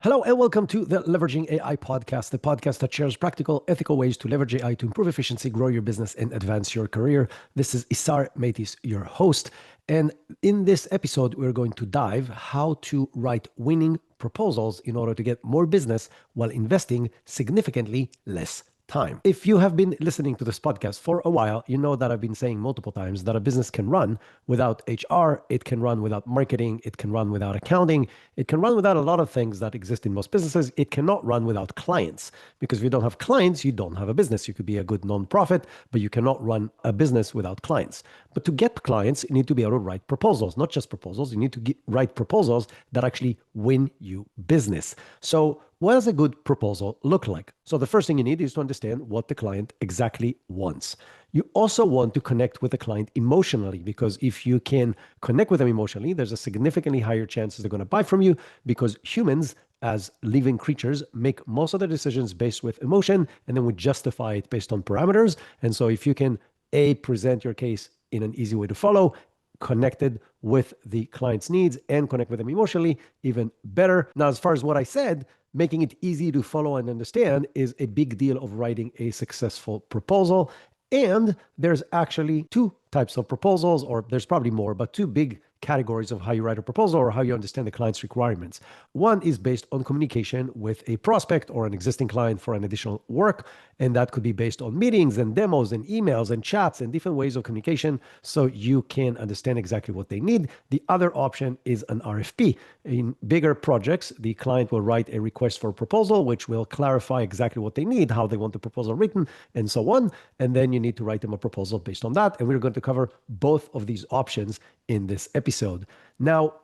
Hello and welcome to the Leveraging AI podcast, the podcast that shares practical, ethical ways to leverage AI to improve efficiency, grow your business, and advance your career. This is Isar Meitis, your host. And in this episode, we're going to dive how to write winning proposals in order to get more business while investing significantly less time. If you have been listening to this podcast for a while, you know that I've been saying multiple times that a business can run without HR, it can run without marketing, it can run without accounting, it can run without a lot of things that exist in most businesses. It cannot run without clients, because if you don't have clients, you don't have a business. You could be a good nonprofit, but you cannot run a business without clients. But to get clients, you need to be able to write proposals, not just proposals. You need to write proposals that actually win you business. So what does a good proposal look like? So the first thing you need is to understand what the client exactly wants. You also want to connect with the client emotionally, because if you can connect with them emotionally, there's a significantly higher chance they're going to buy from you, because humans as living creatures make most of their decisions based with emotion, and then we justify it based on parameters. And so if you can present your case in an easy way to follow, connected with the client's needs, and connect with them emotionally, even better. Now, as far as what I said, making it easy to follow and understand is a big deal of writing a successful proposal. And there's actually two types of proposals, or there's probably more, but two big categories of how you write a proposal or how you understand the client's requirements. One is based on communication with a prospect or an existing client for an additional work. And that could be based on meetings and demos and emails and chats and different ways of communication, so you can understand exactly what they need. The other option is an RFP. In bigger projects, the client will write a request for a proposal, which will clarify exactly what they need, how they want the proposal written, and so on. And then you need to write them a proposal based on that. And we're going to cover both of these options in this episode. Now,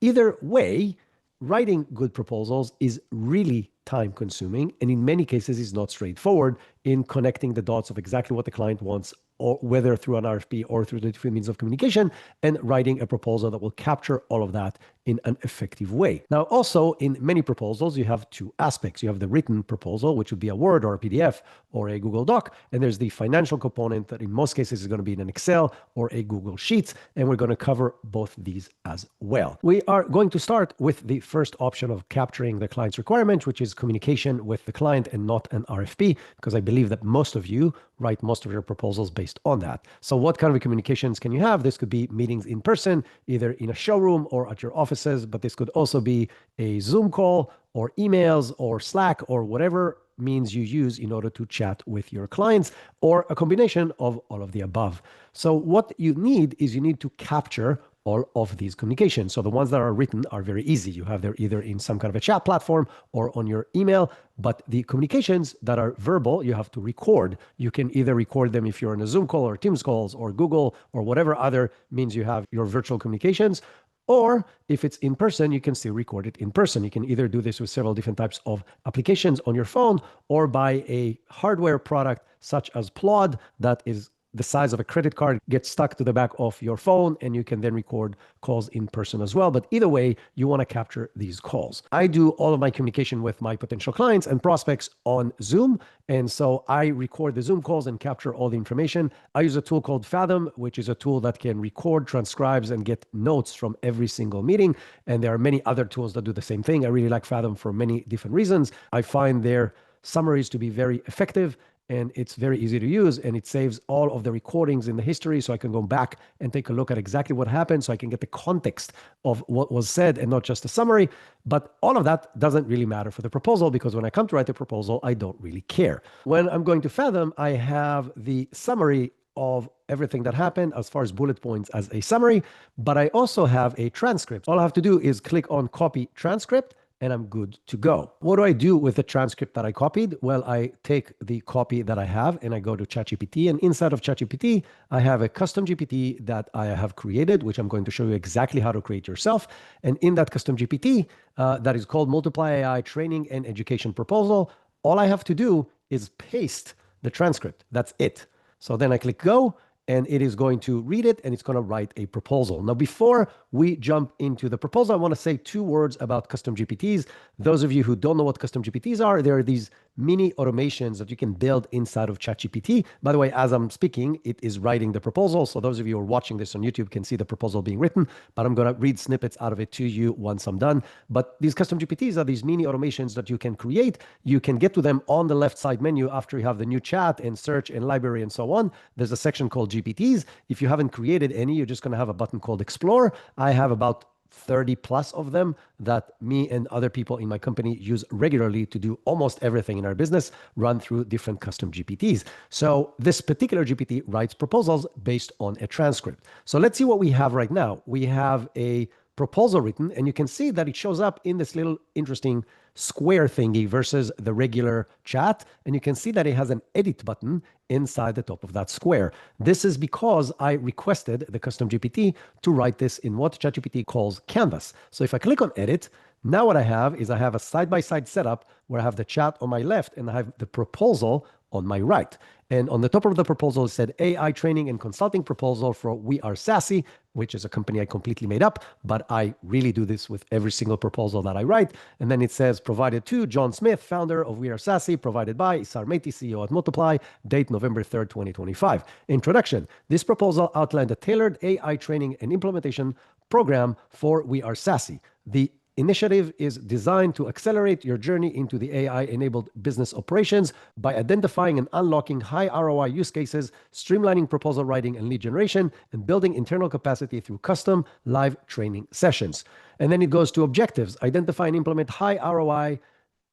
either way, writing good proposals is really time consuming, and in many cases is not straightforward in connecting the dots of exactly what the client wants, or whether through an RFP or through the different means of communication, and writing a proposal that will capture all of that in an effective way. Now, also in many proposals, you have two aspects. You have the written proposal, which would be a Word or a PDF or a Google Doc, and there's the financial component that in most cases is going to be in an Excel or a Google Sheets, and we're going to cover both these as well. We are going to start with the first option of capturing the client's requirement, which is communication with the client and not an RFP, because I believe that most of you write most of your proposals based on that. So what kind of communications can you have? This could be meetings in person, either in a showroom or at your offices, but this could also be a Zoom call or emails or Slack or whatever means you use in order to chat with your clients, or a combination of all of the above. So what you need is you need to capture all of these communications. So the ones that are written are very easy. You have them either in some kind of a chat platform or on your email, but the communications that are verbal, you have to record. You can either record them if you're on a Zoom call or Teams calls or Google or whatever other means you have your virtual communications. Or if it's in person, you can still record it in person. You can either do this with several different types of applications on your phone, or buy a hardware product such as Plod that is the size of a credit card, gets stuck to the back of your phone, and you can then record calls in person as well. But either way, you want to capture these calls. I do all of my communication with my potential clients and prospects on Zoom. And so I record the Zoom calls and capture all the information. I use a tool called Fathom, which is a tool that can record, transcribes, and get notes from every single meeting. And there are many other tools that do the same thing. I really like Fathom for many different reasons. I find their summaries to be very effective, and it's very easy to use, and it saves all of the recordings in the history, so I can go back and take a look at exactly what happened, so I can get the context of what was said and not just a summary. But all of that doesn't really matter for the proposal, because when I come to write the proposal, I don't really care. When I'm going to Fathom, I have the summary of everything that happened as far as bullet points as a summary, but I also have a transcript. All I have to do is click on copy transcript, and I'm good to go. What do I do with the transcript that I copied? Well, I take the copy that I have and I go to ChatGPT, and inside of ChatGPT, I have a custom GPT that I have created, which I'm going to show you exactly how to create yourself. And in that custom GPT, that is called Multiplai AI Training and Education Proposal, all I have to do is paste the transcript. That's it. So then I click go, and it is going to read it, and it's going to write a proposal. Now, before we jump into the proposal, I want to say two words about custom GPTs. Those of you who don't know what custom GPTs are, there are these mini automations that you can build inside of ChatGPT. By the way, as I'm speaking, it is writing the proposal. So those of you who are watching this on YouTube can see the proposal being written, but I'm going to read snippets out of it to you once I'm done. But these custom GPTs are these mini automations that you can create. You can get to them on the left side menu after you have the new chat and search and library and so on. There's a section called GPTs. If you haven't created any, you're just going to have a button called Explore. I have about 30 plus of them that me and other people in my company use regularly to do almost everything in our business, run through different custom GPTs. So this particular GPT writes proposals based on a transcript. So let's see what we have right now. We have a proposal written, and you can see that it shows up in this little interesting square thingy versus the regular chat. And you can see that it has an edit button inside the top of that square. This is because I requested the custom GPT to write this in what ChatGPT calls Canvas. So if I click on edit, now what I have is I have a side-by-side setup where I have the chat on my left and I have the proposal on my right. And on the top of the proposal, it said AI training and consulting proposal for We Are Sassy, which is a company I completely made up, but I really do this with every single proposal that I write. And then it says provided to John Smith, founder of We Are Sassy, provided by Isar Meti, CEO at Multiplai, date November 3rd, 2025. Introduction. This proposal outlined a tailored AI training and implementation program for We Are Sassy. The initiative is designed to accelerate your journey into the AI-enabled business operations by identifying and unlocking high ROI use cases, streamlining proposal writing and lead generation, and building internal capacity through custom live training sessions. And then it goes to objectives. Identify and implement high ROI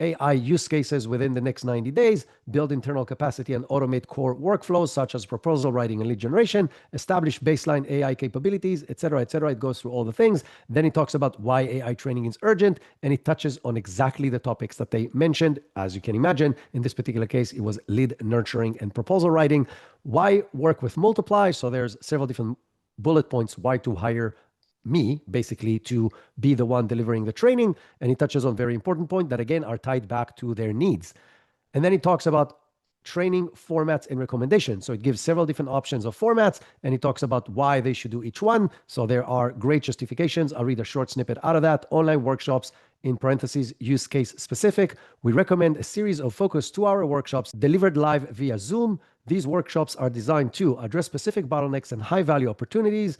AI use cases within the next 90 days, build internal capacity and automate core workflows such as proposal writing and lead generation, establish baseline AI capabilities, etc., etc. It goes through all the things. Then it talks about why AI training is urgent, and it touches on exactly the topics that they mentioned. As you can imagine, in this particular case, it was lead nurturing and proposal writing. Why work with Multiplai? So there's several different bullet points why to hire me basically to be the one delivering the training. And he touches on very important point that again are tied back to their needs. And then he talks about training formats and recommendations. So it gives several different options of formats, and he talks about why they should do each one. So there are great justifications. I'll read a short snippet out of that. Online workshops, in parentheses, use case specific. We recommend a series of focused 2-hour workshops delivered live via Zoom. These workshops are designed to address specific bottlenecks and high value opportunities,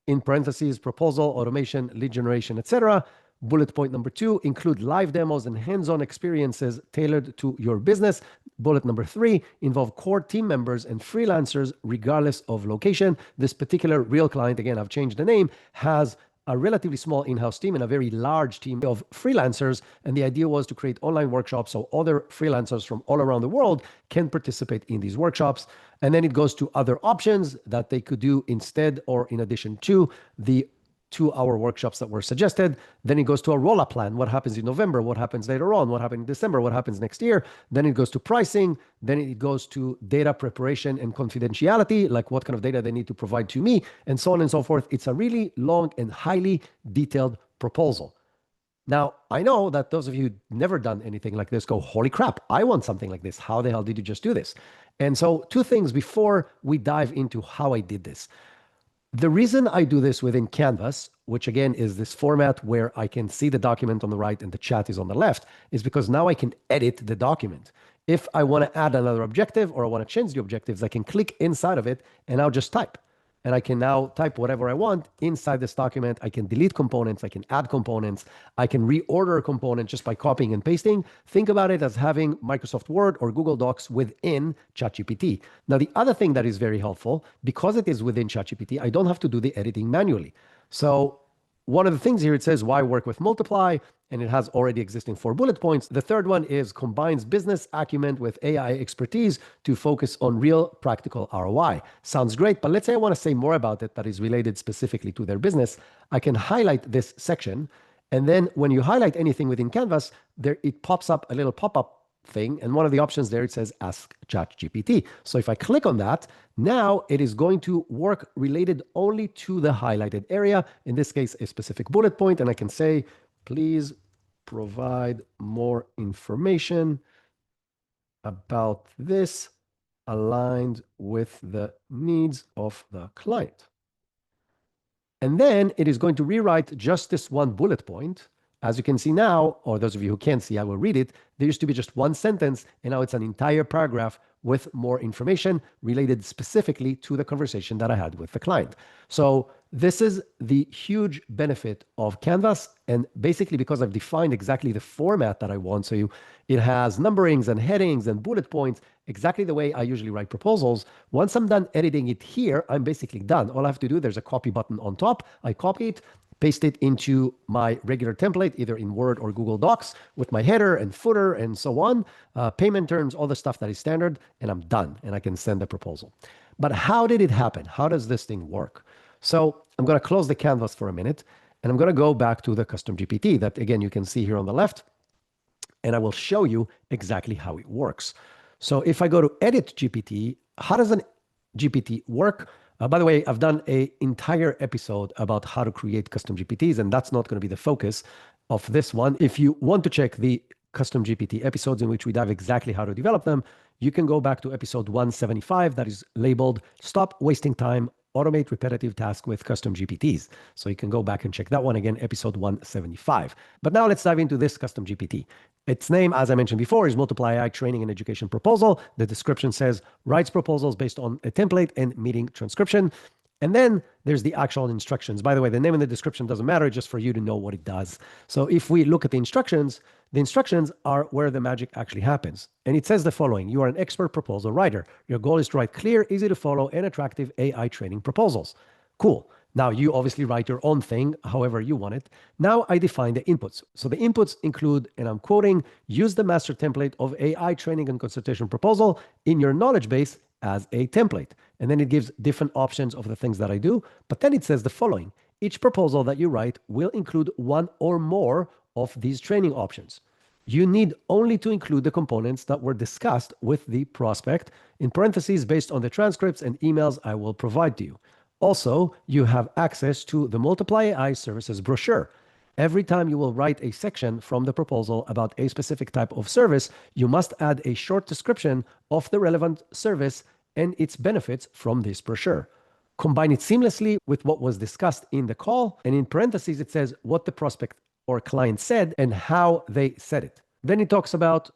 in parentheses, proposal, automation, lead generation, etc. Bullet point number 2, include live demos and hands-on experiences tailored to your business. Bullet number 3, involve core team members and freelancers regardless of location. This particular real client, again, I've changed the name, has a relatively small in-house team and a very large team of freelancers. And the idea was to create online workshops so other freelancers from all around the world can participate in these workshops. And then it goes to other options that they could do instead or in addition to the 2-hour workshops that were suggested. Then it goes to a roll-up plan. What happens in November? What happens later on? What happens in December? What happens next year? Then it goes to pricing. Then it goes to data preparation and confidentiality, like what kind of data they need to provide to me, and so on and so forth. It's a really long and highly detailed proposal. Now, I know that those of you who've never done anything like this go, holy crap, I want something like this. How the hell did you just do this? And so 2 things before we dive into how I did this. The reason I do this within Canvas, which again is this format where I can see the document on the right and the chat is on the left, is because now I can edit the document. If I want to add another objective or I want to change the objectives, I can click inside of it and I'll just type. And I can now type whatever I want inside this document. I can delete components. I can add components. I can reorder a component just by copying and pasting. Think about it as having Microsoft Word or Google Docs within ChatGPT. Now, the other thing that is very helpful, because it is within ChatGPT, I don't have to do the editing manually. So one of the things here, it says, why work with Multiplai? And it has already existing 4 bullet points. The third one is combines business acumen with AI expertise to focus on real practical ROI. Sounds great, but let's say I want to say more about it that is related specifically to their business. I can highlight this section. And then when you highlight anything within Canvas, there it pops up a little pop-up thing. And one of the options there, it says Ask ChatGPT. So if I click on that, now it is going to work related only to the highlighted area. In this case, a specific bullet point. And I can say, please provide more information about this aligned with the needs of the client. And then it is going to rewrite just this one bullet point As you can see now, or those of you who can't see, I will read it. There used to be just one sentence, and now it's an entire paragraph with more information related specifically to the conversation that I had with the client. So this is the huge benefit of Canvas. And basically, because I've defined exactly the format that I want, it has numberings and headings and bullet points, exactly the way I usually write proposals. Once I'm done editing it here, I'm basically done. All I have to do, there's a copy button on top. I copy it, paste it into my regular template, either in Word or Google Docs, with my header and footer and so on, payment terms, all the stuff that is standard, and I'm done, and I can send the proposal. But how did it happen? How does this thing work? So I'm going to close the canvas for a minute, and I'm going to go back to the custom GPT that, again, you can see here on the left, and I will show you exactly how it works. So if I go to Edit GPT, how does an GPT work? By the way, I've done an entire episode about how to create custom GPTs, and that's not going to be the focus of this one. If you want to check the custom GPT episodes in which we dive exactly how to develop them, you can go back to episode 175 that is labeled Stop Wasting Time, Automate Repetitive Tasks with Custom GPTs. So you can go back and check that one again, episode 175. But now let's dive into this custom GPT. Its name, as I mentioned before, is Multiplai AI Training and Education Proposal. The description says, writes proposals based on a template and meeting transcription. And then there's the actual instructions. By the way, the name and the description doesn't matter, just for you to know what it does. So if we look at the instructions are where the magic actually happens. And it says the following: you are an expert proposal writer. Your goal is to write clear, easy to follow, and attractive AI training proposals. Cool. Now you obviously write your own thing, however you want it. Now I define the inputs. So the inputs include, and I'm quoting, use the master template of AI training and consultation proposal in your knowledge base as a template. And then it gives different options of the things that I do. But then it says the following: each proposal that you write will include one or more of these training options. You need only to include the components that were discussed with the prospect, in parentheses, based on the transcripts and emails I will provide to you. Also, you have access to the Multiplai AI services brochure. Every time you will write a section from the proposal about a specific type of service, you must add a short description of the relevant service and its benefits from this brochure. Combine it seamlessly with what was discussed in the call, and in parentheses, it says what the prospect or client said and how they said it. Then it talks about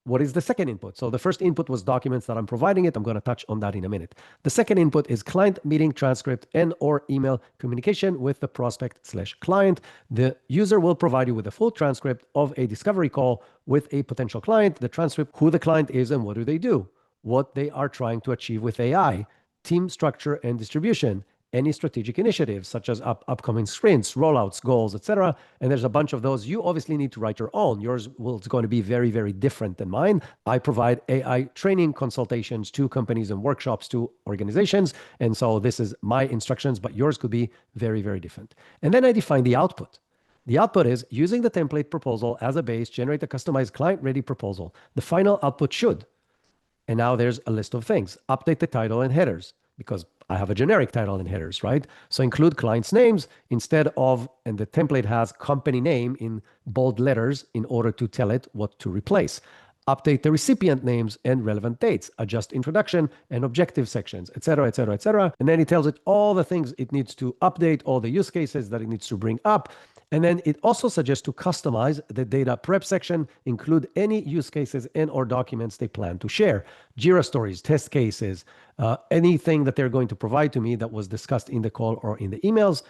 what is the second input. So the first input was documents that I'm providing it. I'm going to touch on that in a minute. The second input is client meeting transcript and or email communication with the prospect/client. The user will provide you with a full transcript of a discovery call with a potential client, the transcript, who the client is and what do they do, what they are trying to achieve with AI, team structure and distribution, any strategic initiatives such as upcoming sprints, rollouts, goals, etc. And there's a bunch of those. You obviously need to write your own. Yours is going to be very, very different than mine. I provide AI training consultations to companies and workshops to organizations. And so this is my instructions, but yours could be very, very different. And then I define the output. The output is using the template proposal as a base, generate a customized client-ready proposal. The final output should. And now there's a list of things. Update the title and headers, because I have a generic title and headers, right? So include clients' names instead of, and the template has company name in bold letters in order to tell it what to replace. Update the recipient names and relevant dates, adjust introduction and objective sections, etc., etc., etc. And then it tells it all the things it needs to update, all the use cases that it needs to bring up. And then it also suggests to customize the data prep section, include any use cases and or documents they plan to share, Jira stories, test cases, anything that they're going to provide to me that was discussed in the call or in the emails.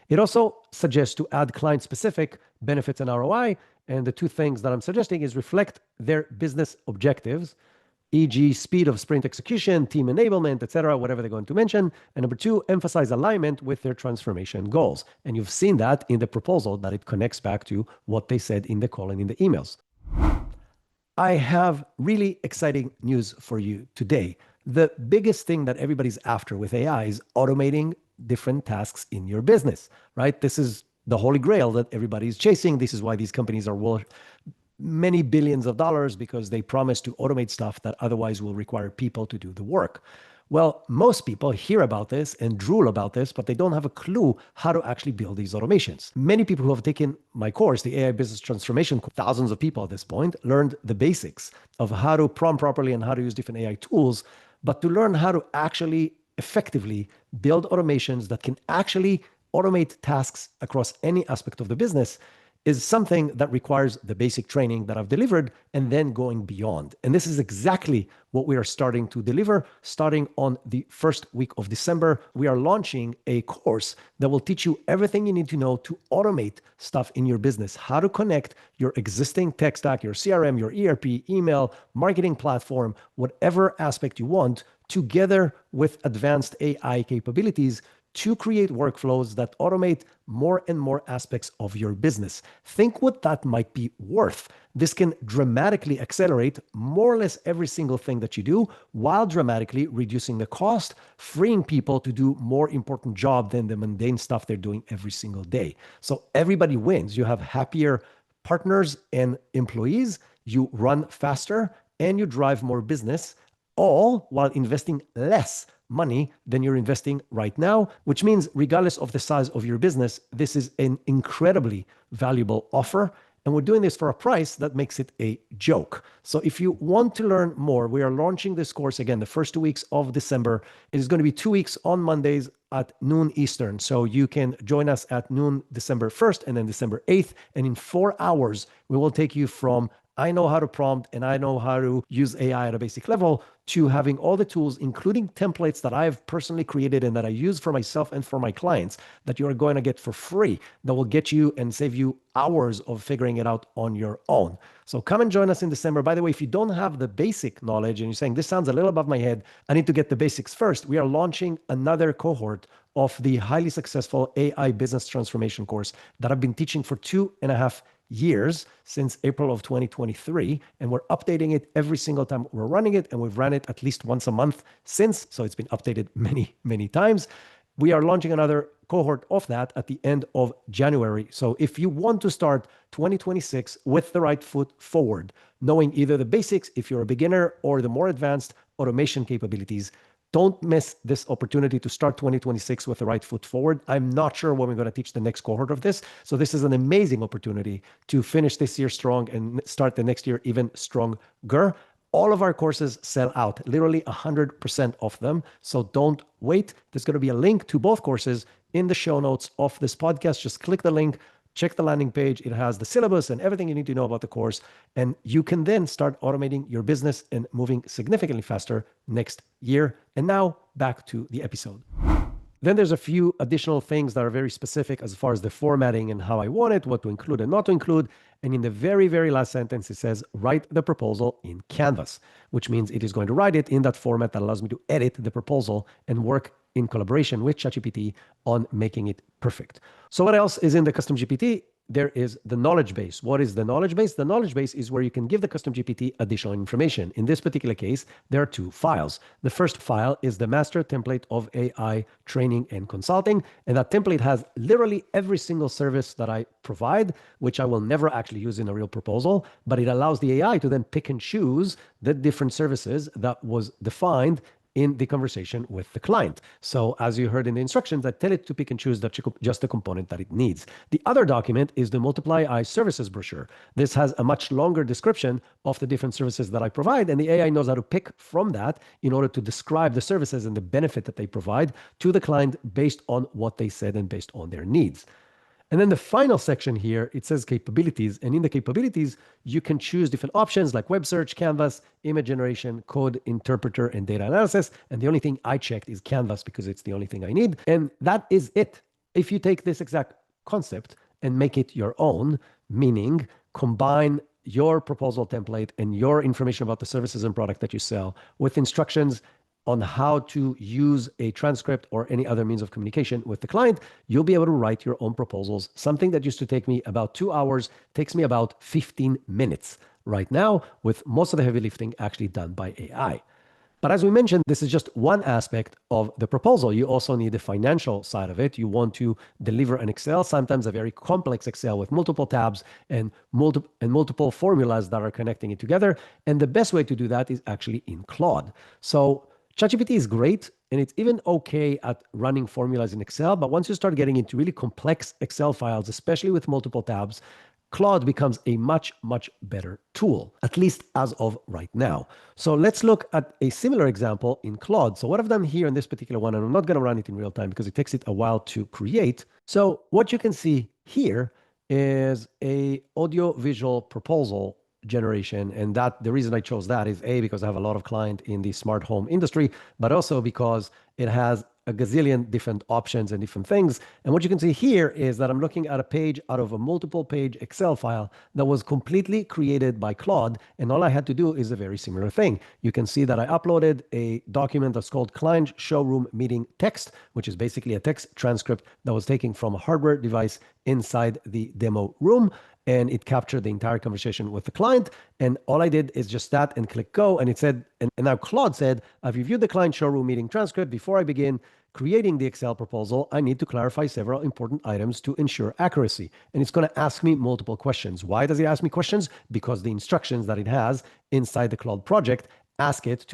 It also suggests to add client-specific benefits and ROI. And the two things that I'm suggesting is reflect their business objectives, e.g. speed of sprint execution, team enablement, etc., whatever they're going to mention. And number two, emphasize alignment with their transformation goals. And you've seen that in the proposal that it connects back to what they said in the call and in the emails. I have really exciting news for you today. The biggest thing that everybody's after with AI is automating different tasks in your business, right? This is the holy grail that everybody's chasing. This is why these companies are worth many billions of dollars, because they promise to automate stuff that otherwise will require people to do the work. Well, most people hear about this and drool about this, but they don't have a clue how to actually build these automations. Many people who have taken my course, the AI Business Transformation, thousands of people at this point, learned the basics of how to prompt properly and how to use different AI tools. But to learn how to actually effectively build automations that can actually automate tasks across any aspect of the business is something that requires the basic training that I've delivered and then going beyond. And this is exactly what we are starting to deliver. Starting on the first week of December, we are launching a course that will teach you everything you need to know to automate stuff in your business, how to connect your existing tech stack, your CRM, your ERP, email, marketing platform, whatever aspect you want, together with advanced AI capabilities to create workflows that automate more and more aspects of your business. Think what that might be worth. This can dramatically accelerate more or less every single thing that you do while dramatically reducing the cost, freeing people to do more important job than the mundane stuff they're doing every single day. So everybody wins. You have happier partners and employees, you run faster, and you drive more business, all while investing less money than you're investing right now, which means regardless of the size of your business, this is an incredibly valuable offer. And we're doing this for a price that makes it a joke. So if you want to learn more, we are launching this course again, the first 2 weeks of December. It is going to be 2 weeks on Mondays at noon Eastern. So you can join us at noon, December 1st and then December 8th. And in 4 hours, we will take you from I know how to prompt and I know how to use AI at a basic level to having all the tools, including templates that I've personally created and that I use for myself and for my clients that you are going to get for free that will get you and save you hours of figuring it out on your own. So come and join us in December. By the way, if you don't have the basic knowledge and you're saying this sounds a little above my head, I need to get the basics first, we are launching another cohort of the highly successful AI business transformation course that I've been teaching for 2.5 years since April of 2023. And we're updating it every single time we're running it. And we've run it at least once a month since. So it's been updated many, many times. We are launching another cohort of that at the end of January. So if you want to start 2026 with the right foot forward, knowing either the basics, if you're a beginner, or the more advanced automation capabilities, don't miss this opportunity to start 2026 with the right foot forward. I'm not sure when we're going to teach the next cohort of this. So this is an amazing opportunity to finish this year strong and start the next year even stronger. All of our courses sell out, literally 100% of them. So don't wait. There's going to be a link to both courses in the show notes of this podcast. Just click the link. Check the landing page. It has the syllabus and everything you need to know about the course. And you can then start automating your business and moving significantly faster next year. And now back to the episode. Then there's a few additional things that are very specific as far as the formatting and how I want it, what to include and not to include. And in the very, very last sentence, it says, write the proposal in Canvas, which means it is going to write it in that format that allows me to edit the proposal and work in collaboration with ChatGPT on making it perfect. So what else is in the custom GPT? There is the knowledge base. What is the knowledge base? The knowledge base is where you can give the custom GPT additional information. In this particular case, there are 2 files. The first file is the master template of AI training and consulting. And that template has literally every single service that I provide, which I will never actually use in a real proposal, but it allows the AI to then pick and choose the different services that was defined in the conversation with the client. So as you heard in the instructions, I tell it to pick and choose just the component that it needs. The other document is the Multiplai services brochure. This has a much longer description of the different services that I provide, and the AI knows how to pick from that in order to describe the services and the benefit that they provide to the client based on what they said and based on their needs. And then the final section here, it says capabilities. And in the capabilities, you can choose different options like web search, Canvas, image generation, code interpreter, and data analysis. And the only thing I checked is Canvas because it's the only thing I need. And that is it. If you take this exact concept and make it your own, meaning combine your proposal template and your information about the services and product that you sell with instructions on how to use a transcript or any other means of communication with the client, you'll be able to write your own proposals. Something that used to take me about 2 hours takes me about 15 minutes right now, with most of the heavy lifting actually done by AI. But as we mentioned, this is just one aspect of the proposal. You also need the financial side of it. You want to deliver an Excel, sometimes a very complex Excel with multiple tabs and multiple formulas that are connecting it together. And the best way to do that is actually in Claude. So ChatGPT is great, and it's even okay at running formulas in Excel, but once you start getting into really complex Excel files, especially with multiple tabs, Claude becomes a much, much better tool, at least as of right now. So let's look at a similar example in Claude. So what I've done here in this particular one, and I'm not going to run it in real time because it takes it a while to create. So what you can see here is a audio visual proposal generation. And that the reason I chose that is A, because I have a lot of client in the smart home industry, but also because it has a gazillion different options and different things. And what you can see here is that I'm looking at a page out of a multiple page Excel file that was completely created by Claude. And all I had to do is a very similar thing. You can see that I uploaded a document that's called Client Showroom Meeting Text, which is basically a text transcript that was taken from a hardware device inside the demo room, and it captured the entire conversation with the client. And all I did is just that and click go. And it said, and now Claude said, I've reviewed the client showroom meeting transcript. Before I begin creating the Excel proposal, I need to clarify several important items to ensure accuracy. And it's going to ask me multiple questions. Why does it ask me questions? Because the instructions that it has inside the Claude project ask it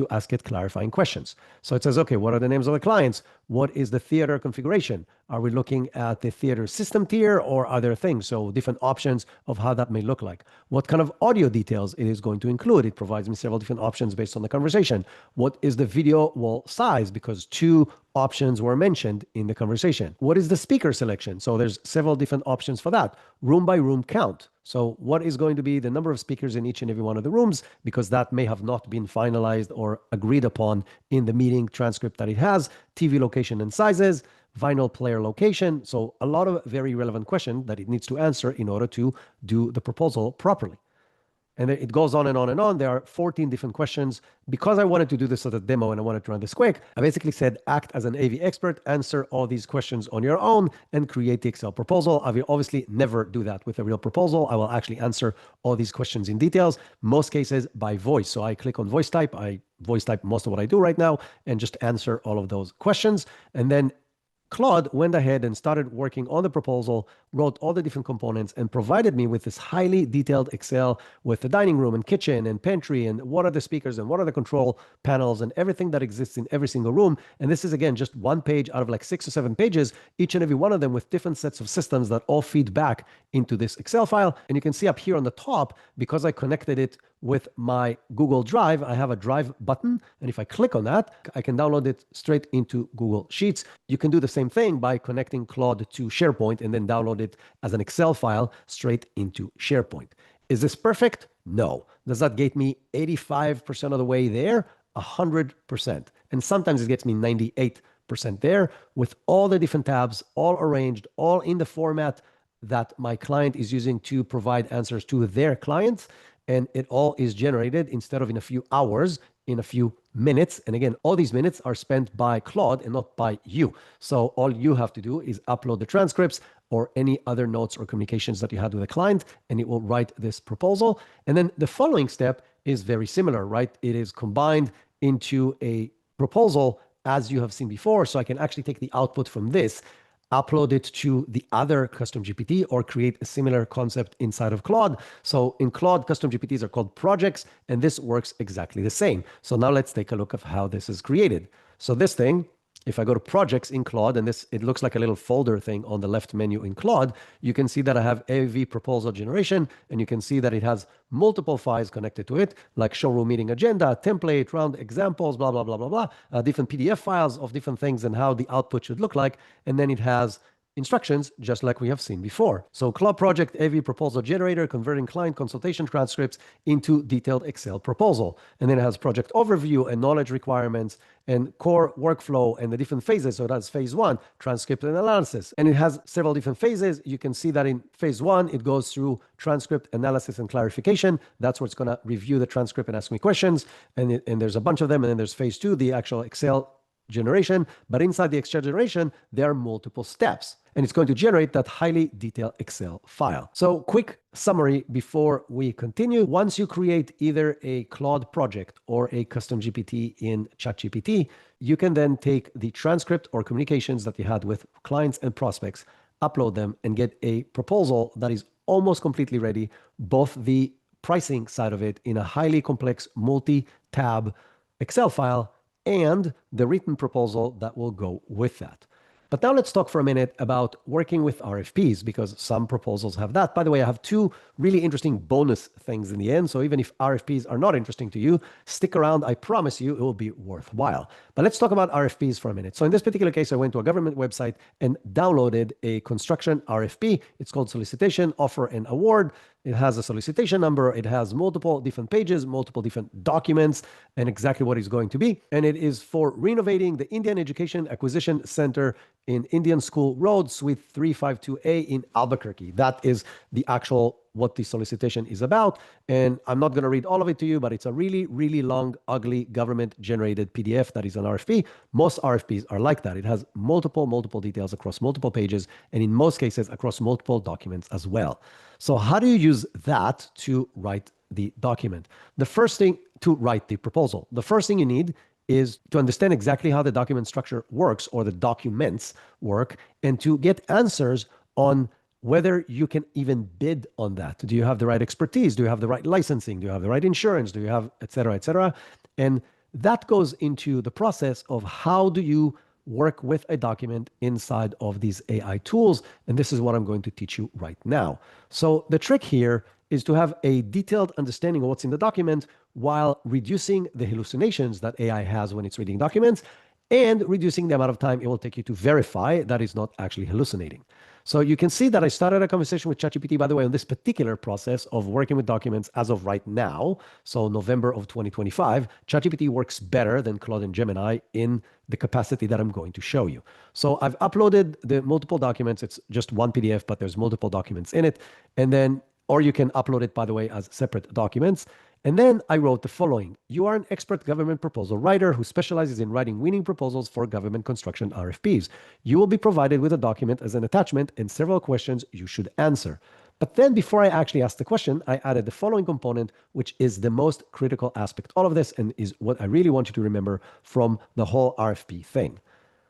clarifying questions. So it says, okay, what are the names of the clients? What is the theater configuration? Are we looking at the theater system tier or other things? So different options of how that may look like. What kind of audio details it is going to include? It provides me several different options based on the conversation. What is the video wall size? Because two options were mentioned in the conversation. What is the speaker selection? So there's several different options for that. Room by room count. So what is going to be the number of speakers in each and every one of the rooms? Because that may have not been finalized or agreed upon in the meeting transcript that it has. TV location and sizes, vinyl player location. So a lot of very relevant questions that it needs to answer in order to do the proposal properly. And it goes on and on and on. There are 14 different questions. Because I wanted to do this as a demo and I wanted to run this quick, I basically said, act as an AV expert, answer all these questions on your own, and create the Excel proposal. I will obviously never do that with a real proposal. I will actually answer all these questions in details, most cases by voice. So I click on voice type. I voice type most of what I do right now and just answer all of those questions. And then Claude went ahead and started working on the proposal, wrote all the different components, and provided me with this highly detailed Excel with the dining room and kitchen and pantry and what are the speakers and what are the control panels and everything that exists in every single room. And this is, again, just one page out of like 6 or 7 pages, each and every one of them with different sets of systems that all feed back into this Excel file. And you can see up here on the top, because I connected it with my Google Drive, I have a Drive button. And if I click on that, I can download it straight into Google Sheets. You can do the same thing by connecting Claude to SharePoint and then download it as an Excel file straight into SharePoint. Is this perfect? No. Does that get me 85% of the way there? 100%. And sometimes it gets me 98% there with all the different tabs, all arranged, all in the format that my client is using to provide answers to their clients. And it all is generated instead of in a few hours, in a few minutes. And again, all these minutes are spent by Claude and not by you. So all you have to do is upload the transcripts or any other notes or communications that you had with a client, and it will write this proposal. And then the following step is very similar, right? It is combined into a proposal as you have seen before. So I can actually take the output from this, upload it to the other custom GPT, or create a similar concept inside of Claude. So in Claude, custom GPTs are called projects, and this works exactly the same. So now let's take a look at how this is created. So this thing, if I go to projects in Claude, and this, it looks like a little folder thing on the left menu in Claude, you can see that I have AV proposal generation, and you can see that it has multiple files connected to it, like showroom meeting agenda, template, round examples, blah, blah, blah, blah, blah, different PDF files of different things and how the output should look like. And then it has instructions, just like we have seen before. So Claude Project AV Proposal Generator, converting client consultation transcripts into detailed Excel proposal. And then it has project overview and knowledge requirements and core workflow and the different phases. So that's phase 1, transcript and analysis. And it has several different phases. You can see that in phase 1, it goes through transcript analysis and clarification. That's where it's going to review the transcript and ask me questions. And there's a bunch of them. And then there's phase 2, the actual Excel generation. But inside the Excel generation, there are multiple steps. And it's going to generate that highly detailed Excel file. So quick summary before we continue. Once you create either a Claude project or a custom GPT in ChatGPT, you can then take the transcript or communications that you had with clients and prospects, upload them, and get a proposal that is almost completely ready, both the pricing side of it in a highly complex multi-tab Excel file and the written proposal that will go with that. But now let's talk for a minute about working with RFPs, because some proposals have that. By the way, I have two really interesting bonus things in the end. So even if RFPs are not interesting to you, stick around. I promise you it will be worthwhile. But let's talk about RFPs for a minute. So in this particular case, I went to a government website and downloaded a construction RFP. It's called Solicitation, Offer, and Award. It has a solicitation number. It has multiple different pages, multiple different documents, and exactly what it's going to be. And it is for renovating the Indian Education Acquisition Center in Indian School Road, Suite 352A in Albuquerque. That is the actual what the solicitation is about. And I'm not going to read all of it to you, but it's a really, really long, ugly government-generated PDF that is an RFP. Most RFPs are like that. It has multiple details across multiple pages, and in most cases, across multiple documents as well. So how do you use that to write the document? The first thing to write the proposal, the first thing you need is to understand exactly how the document structure works, or the documents work, and to get answers on whether you can even bid on that. Do you have the right expertise? Do you have the right licensing? Do you have the right insurance? Do you have et cetera, et cetera? And that goes into the process of how do you work with a document inside of these AI tools. And this is what I'm going to teach you right now. So the trick here is to have a detailed understanding of what's in the document while reducing the hallucinations that AI has when it's reading documents, and reducing the amount of time it will take you to verify that it's not actually hallucinating. So you can see that I started a conversation with ChatGPT, by the way, on this particular process of working with documents as of right now. So November of 2025, ChatGPT works better than Claude and Gemini in the capacity that I'm going to show you. So I've uploaded the multiple documents. It's just one PDF, but there's multiple documents in it. And then, or you can upload it, by the way, as separate documents. And then I wrote the following. You are an expert government proposal writer who specializes in writing winning proposals for government construction RFPs. You will be provided with a document as an attachment and several questions you should answer. But then before I actually asked the question, I added the following component, which is the most critical aspect of all of this, and is what I really want you to remember from the whole RFP thing.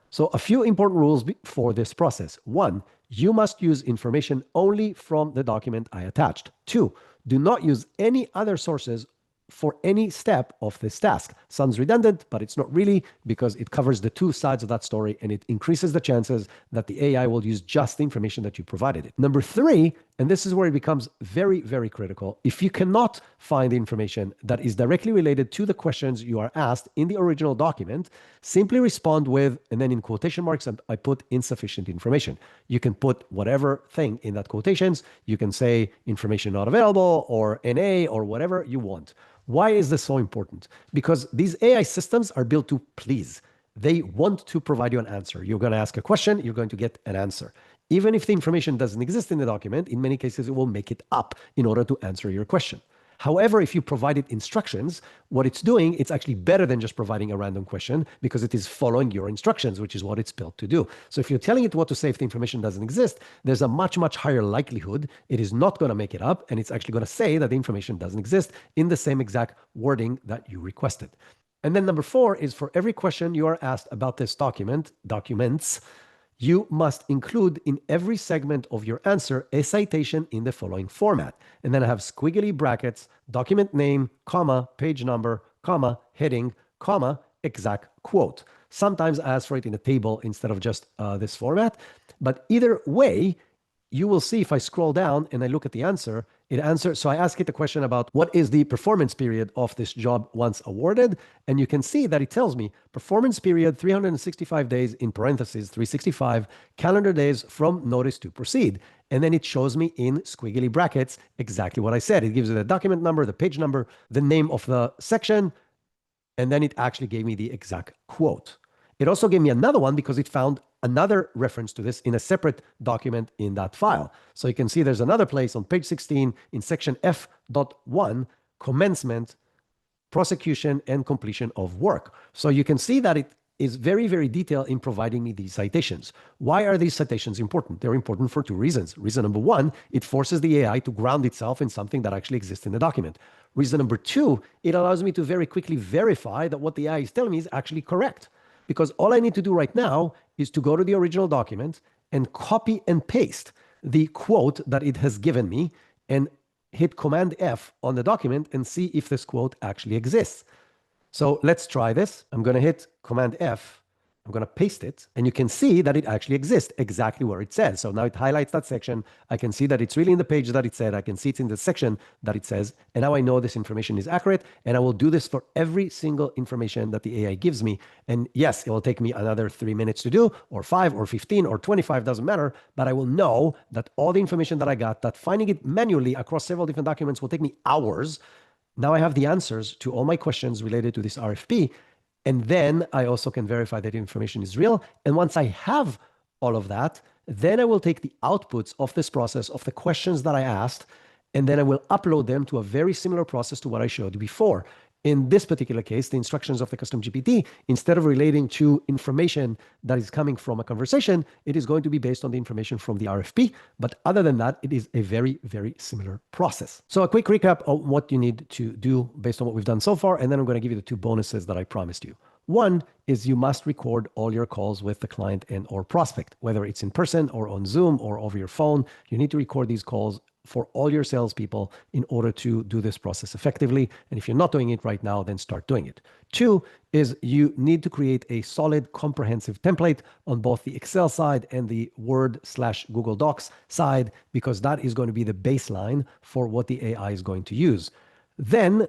So a few important rules for this process. 1, you must use information only from the document I attached. 2, do not use any other sources for any step of this task. Sounds redundant, but it's not really, because it covers the two sides of that story, and it increases the chances that the AI will use just the information that you provided it. Number 3, and this is where it becomes very, very critical. If you cannot find the information that is directly related to the questions you are asked in the original document, simply respond with, and then in quotation marks, I put insufficient information. You can put whatever thing in that quotations. You can say information not available, or NA, or whatever you want. Why is this so important? Because these AI systems are built to please. They want to provide you an answer. You're going to ask a question, you're going to get an answer. Even if the information doesn't exist in the document, in many cases, it will make it up in order to answer your question. However, if you provide it instructions, what it's doing, it's actually better than just providing a random question, because it is following your instructions, which is what it's built to do. So if you're telling it what to say if the information doesn't exist, there's a much, much higher likelihood it is not going to make it up, and it's actually going to say that the information doesn't exist in the same exact wording that you requested. And then number 4 is, for every question you are asked about this documents, you must include in every segment of your answer a citation in the following format. And then I have squiggly brackets, document name, comma, page number, comma, heading, comma, exact quote. Sometimes I ask for it in a table instead of just this format. But either way, you will see if I scroll down and I look at the answer, it answers. So I ask it a question about what is the performance period of this job once awarded. And you can see that it tells me performance period 365 days, in parentheses 365 calendar days from notice to proceed. And then it shows me in squiggly brackets exactly what I said. It gives it the document number, the page number, the name of the section, and then it actually gave me the exact quote. It also gave me another one because it found another reference to this in a separate document in that file. So you can see there's another place on page 16 in section F.1, commencement, prosecution, and completion of work. So you can see that it is very, very detailed in providing me these citations. Why are these citations important? They're important for 2 reasons. Reason number 1, it forces the AI to ground itself in something that actually exists in the document. Reason number 2, it allows me to very quickly verify that what the AI is telling me is actually correct. Because all I need to do right now is to go to the original document and copy and paste the quote that it has given me and hit Command F on the document and see if this quote actually exists. So let's try this. I'm going to hit Command F I'm going to paste it, and you can see that it actually exists exactly where it says. So now it highlights that section. I can see that it's really in the page that it said. I can see it's in the section that it says. And now I know this information is accurate. And I will do this for every single information that the AI gives me. And yes, it will take me another 3 minutes to do, or 5, or 15, or 25, doesn't matter. But I will know that all the information that I got, that finding it manually across several different documents will take me hours. Now I have the answers to all my questions related to this RFP. And then I also can verify that information is real. And once I have all of that, then I will take the outputs of this process, of the questions that I asked, and then I will upload them to a very similar process to what I showed you before. In this particular case, the instructions of the custom GPT, instead of relating to information that is coming from a conversation, it is going to be based on the information from the RFP. But other than that, it is a very, very similar process. So a quick recap of what you need to do based on what we've done so far. And then I'm going to give you the 2 bonuses that I promised you. One is you must record all your calls with the client and or prospect, whether it's in person or on Zoom or over your phone. You need to record these calls for all your salespeople in order to do this process effectively. And if you're not doing it right now, then start doing it. 2 is you need to create a solid, comprehensive template on both the Excel side and the Word/Google Docs side, because that is going to be the baseline for what the AI is going to use. Then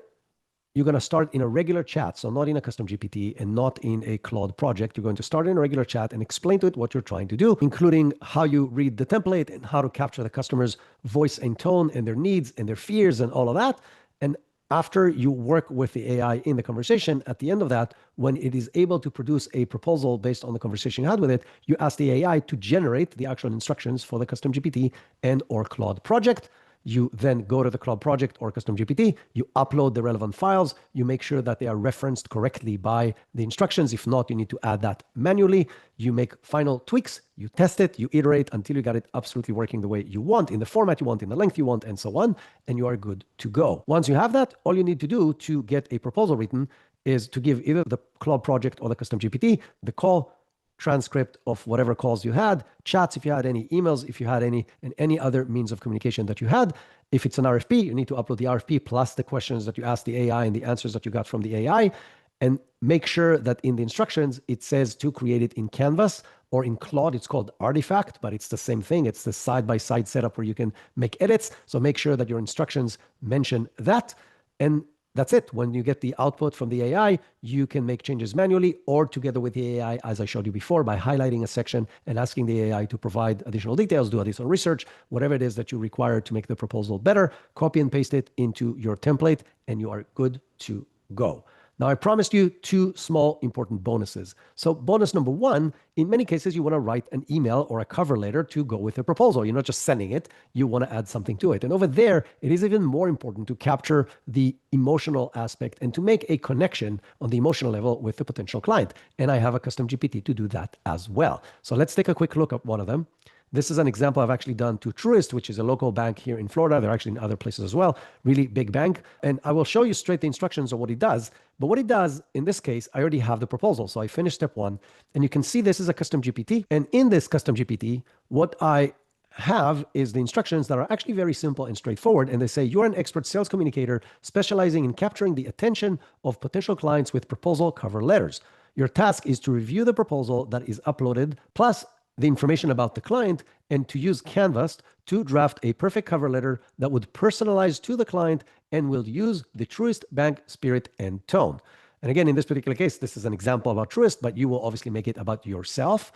you're going to start in a regular chat, so not in a custom GPT and not in a Claude project. You're going to start in a regular chat and explain to it what you're trying to do, including how you read the template and how to capture the customer's voice and tone and their needs and their fears and all of that. And after you work with the AI in the conversation, at the end of that, when it is able to produce a proposal based on the conversation you had with it, you ask the AI to generate the actual instructions for the custom GPT and or Claude project. You then go to the Claude project or custom GPT, you upload the relevant files, you make sure that they are referenced correctly by the instructions. If not, you need to add that manually. You make final tweaks, you test it, you iterate until you got it absolutely working the way you want, in the format you want, in the length you want, and so on, and you are good to go. Once you have that, all you need to do to get a proposal written is to give either the Claude project or the custom GPT the call transcript of whatever calls you had, chats if you had any, emails if you had any, and any other means of communication that you had. If it's an RFP, you need to upload the RFP plus the questions that you asked the AI and the answers that you got from the AI, and make sure that in the instructions, it says to create it in Canvas or in Claude. It's called Artifact, but it's the same thing. It's the side-by-side setup where you can make edits. So make sure that your instructions mention that. And that's it. When you get the output from the AI, you can make changes manually or together with the AI, as I showed you before, by highlighting a section and asking the AI to provide additional details, do additional research, whatever it is that you require to make the proposal better, copy and paste it into your template, and you are good to go. Now, I promised you 2 small important bonuses. So bonus number 1, in many cases, you want to write an email or a cover letter to go with the proposal. You're not just sending it, you want to add something to it. And over there, it is even more important to capture the emotional aspect and to make a connection on the emotional level with the potential client. And I have a custom GPT to do that as well. So let's take a quick look at one of them. This is an example I've actually done to Truist, which is a local bank here in Florida. They're actually in other places as well. Really big bank. And I will show you straight the instructions of what it does. But what it does, in this case, I already have the proposal. So I finished step 1. And you can see this is a custom GPT. And in this custom GPT, what I have is the instructions that are actually very simple and straightforward. And they say, you're an expert sales communicator specializing in capturing the attention of potential clients with proposal cover letters. Your task is to review the proposal that is uploaded, plus the information about the client, and to use Canvas to draft a perfect cover letter that would personalize to the client and will use the Truist Bank spirit and tone. And again, in this particular case, this is an example about Truist, but you will obviously make it about yourself.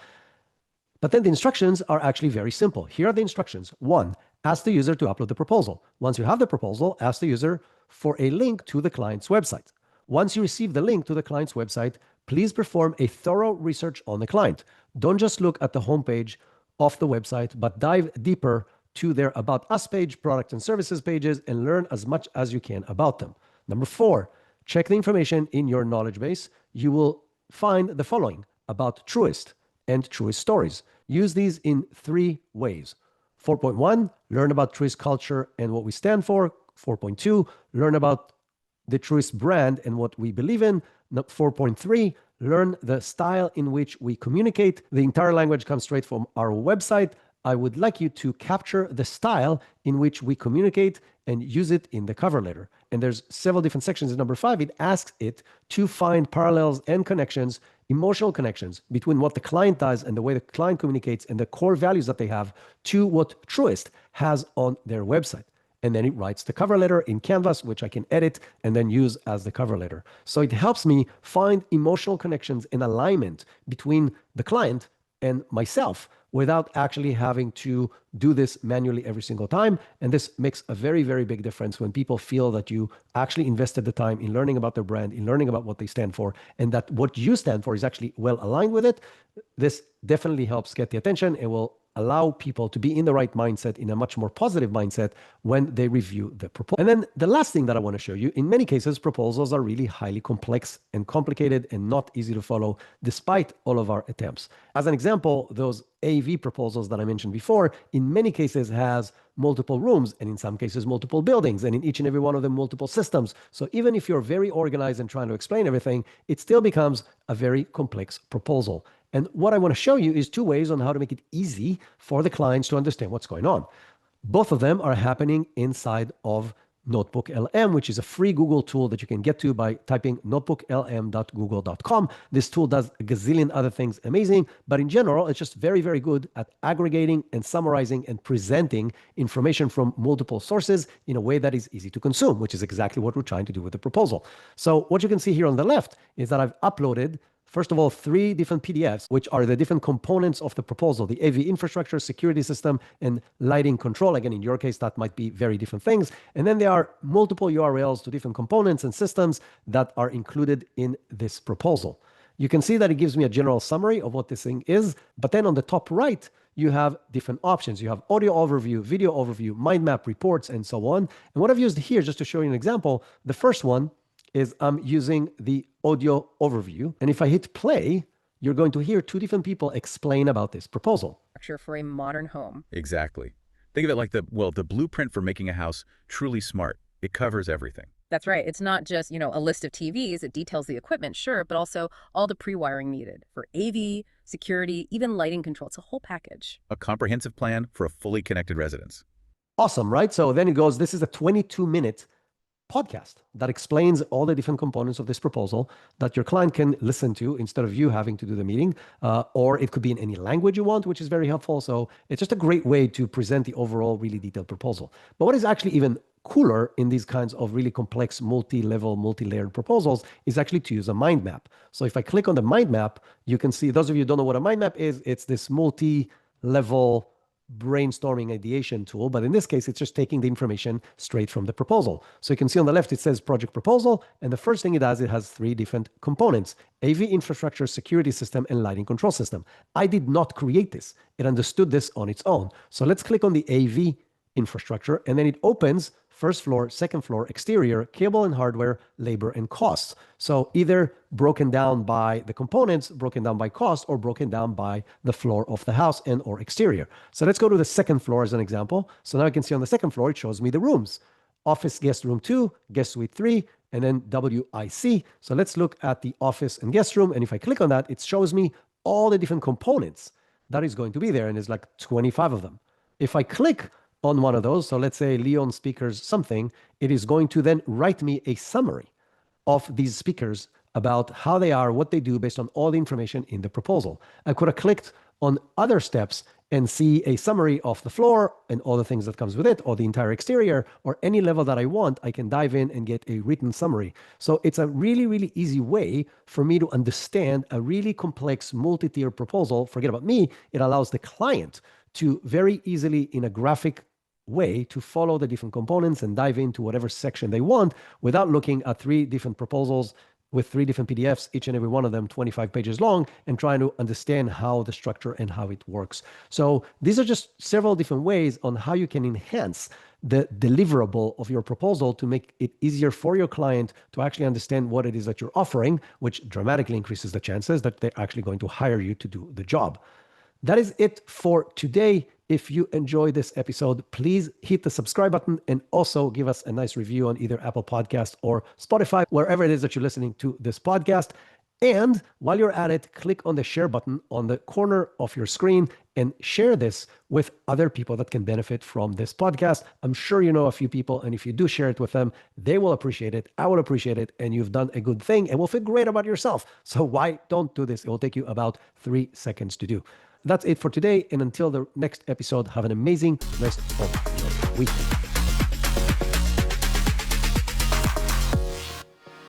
But then the instructions are actually very simple. Here are the instructions. 1, ask the user to upload the proposal. Once you have the proposal, ask the user for a link to the client's website. Once you receive the link to the client's website, please perform a thorough research on the client. Don't just look at the homepage of the website, but dive deeper to their About Us page, product and services pages, and learn as much as you can about them. Number 4, check the information in your knowledge base. You will find the following about Truist and Truist stories. Use these in 3 ways. 4.1, learn about Truist culture and what we stand for. 4.2, learn about the Truist brand and what we believe in. 4.3, learn the style in which we communicate. The entire language comes straight from our website. I would like you to capture the style in which we communicate and use it in the cover letter. And there's several different sections. In number 5, it asks it to find parallels and connections emotional connections between what the client does and the way the client communicates and the core values that they have to what Truist has on their website. And then it writes the cover letter in Canvas, which I can edit and then use as the cover letter. So it helps me find emotional connections and alignment between the client and myself without actually having to do this manually every single time. And this makes a very, very big difference when people feel that you actually invested the time in learning about their brand, in learning about what they stand for, and that what you stand for is actually well aligned with it. This definitely helps get the attention and will allow people to be in the right mindset, in a much more positive mindset when they review the proposal. And then the last thing that I want to show you, in many cases, proposals are really highly complex and complicated and not easy to follow despite all of our attempts. As an example, those AV proposals that I mentioned before, in many cases has multiple rooms and in some cases multiple buildings and in each and every one of them multiple systems. So even if you're very organized and trying to explain everything, it still becomes a very complex proposal. And what I want to show you is two ways on how to make it easy for the clients to understand what's going on. Both of them are happening inside of Notebook LM, which is a free Google tool that you can get to by typing notebooklm.google.com. This tool does a gazillion other things amazing, but in general, it's just very, very good at aggregating and summarizing and presenting information from multiple sources in a way that is easy to consume, which is exactly what we're trying to do with the proposal. So what you can see here on the left is that I've uploaded, first of all, 3 different PDFs, which are the different components of the proposal: the AV infrastructure, security system, and lighting control. Again, in your case, that might be very different things. And then there are multiple URLs to different components and systems that are included in this proposal. You can see that it gives me a general summary of what this thing is, but then on the top right, you have different options. You have audio overview, video overview, mind map, reports, and so on. And what I've used here, just to show you an example, the first one is I'm using the audio overview. And if I hit play, you're going to hear 2 different people explain about this proposal. For a modern home. Exactly. Think of it like the blueprint for making a house truly smart. It covers everything. That's right. It's not just, a list of TVs. It details the equipment, sure, but also all the pre-wiring needed for AV, security, even lighting control. It's a whole package. A comprehensive plan for a fully connected residence. Awesome, right? So then it goes, this is a 22-minute podcast that explains all the different components of this proposal that your client can listen to instead of you having to do the meeting, or it could be in any language you want, which is very helpful. So it's just a great way to present the overall really detailed proposal. But what is actually even cooler in these kinds of really complex multi-level, multi-layered proposals is actually to use a mind map. So if I click on the mind map, you can see, those of you who don't know what a mind map is, it's this multi-level brainstorming ideation tool, but in this case, it's just taking the information straight from the proposal. So you can see on the left, it says project proposal. And the first thing it does, it has 3 different components: AV infrastructure, security system, and lighting control system. I did not create this. It understood this on its own. So let's click on the AV infrastructure, and then it opens first floor, second floor, exterior, cable and hardware, labor, and costs. So either broken down by the components, broken down by cost, or broken down by the floor of the house and or exterior. So let's go to the second floor as an example. So now I can see on the second floor, it shows me the rooms: office guest room 2, guest suite 3, and then WIC. So let's look at the office and guest room. And if I click on that, it shows me all the different components that is going to be there. And there's like 25 of them. If I click on one of those, so let's say Leon speakers something, it is going to then write me a summary of these speakers about how they are, what they do, based on all the information in the proposal. I could have clicked on other steps and see a summary of the floor and all the things that comes with it, or the entire exterior, or any level that I want. I can dive in and get a written summary. So it's a really, really easy way for me to understand a really complex multi-tier proposal. Forget about me. It allows the client to very easily, in a graphic way, to follow the different components and dive into whatever section they want without looking at 3 different proposals with 3 different PDFs, each and every one of them 25 pages long, and trying to understand how the structure and how it works. So these are just several different ways on how you can enhance the deliverable of your proposal to make it easier for your client to actually understand what it is that you're offering, which dramatically increases the chances that they're actually going to hire you to do the job. That is it for today. If you enjoyed this episode, please hit the subscribe button and also give us a nice review on either Apple Podcast or Spotify, wherever it is that you're listening to this podcast. And while you're at it, click on the share button on the corner of your screen and share this with other people that can benefit from this podcast. I'm sure you know a few people, and if you do share it with them, they will appreciate it. I will appreciate it, and you've done a good thing and will feel great about yourself. So why don't do this? It will take you about 3 seconds to do. That's it for today, and until the next episode, have an amazing rest of your week.